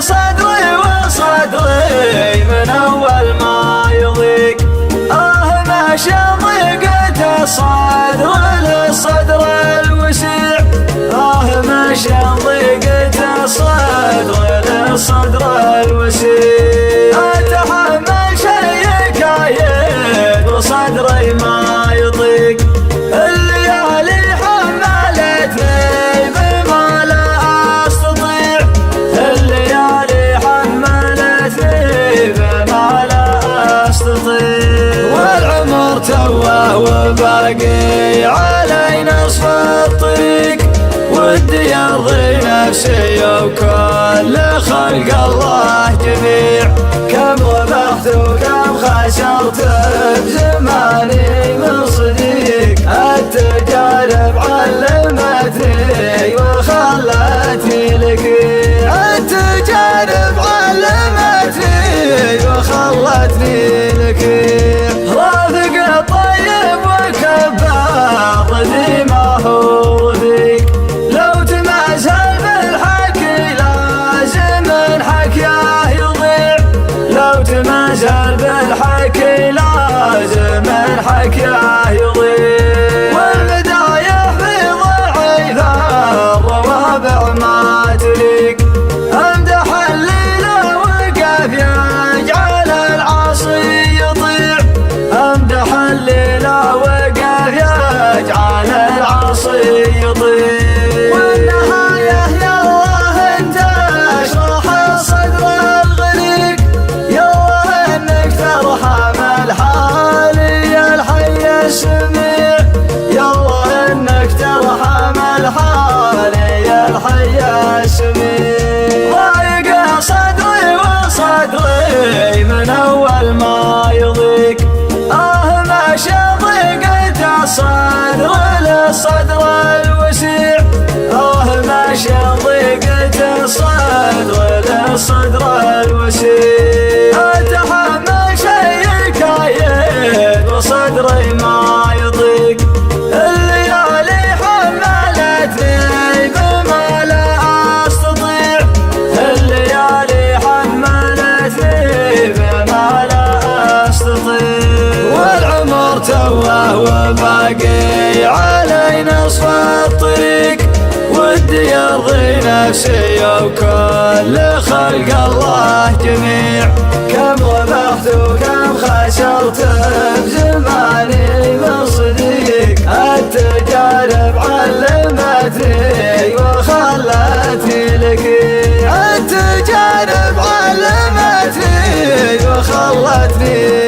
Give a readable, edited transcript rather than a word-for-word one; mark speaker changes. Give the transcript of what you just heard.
Speaker 1: صدري وصدري من أول ما يضيق، ماشي ضيقة الصدر للصدر الوسيع، ماشي ضيقة الصدر للصدر الوسيع. أتحمل شي كايد وصدري ما يضيق، الليالي حملتني بما لا أستطيع، الليالي حملتني بما لا أستطيع. والعمر توه وباقي علي نصف الطريق، ودي أرضي نفسي وكل خلق الله جميع. كم ربحت وكم خسرت بزماني من صديق، التجارب علمتني وخلتني لقيع، التجارب علمتني وخلتني لقيع. رافق طيب وكبار ذي ما هو رفيق، لو تمازل بالحكي لازم حكيه يضيع، لو تمازل بالحكي لازم حكيه يضيع. والمدايح في ضعيفة الروابع ما تليق، امدح الليلة وقف يجعل العصي يطيع، امدح الليلة وقف يجعل العصي يطيع. والنهاية يالله انت اشرح الصدر الغريق، يالله انك ترحم الحالي الحي السميع، يالله انك ترحم الحالي الحي السميع. ضايق صدري وصدري من اول ما يضيق، ماشي ضيقة الصدر للصدر الوسيع، ماشي ضيقة الصدر للصدر الوسيع. أتحمل شي كايد وصدري ما يضيق، الليالي حملتني بما لا أستطيع، الليالي حملتني بما لا أستطيع. والعمر توه وباقي علي نصف الطريق، ودي أرضي نفسي وكل خلق الله جميع. كم ربحت وكم خسرت بزماني من صديق، التجارب علمتني وخلتني لقيع، التجارب علمتني وخلتني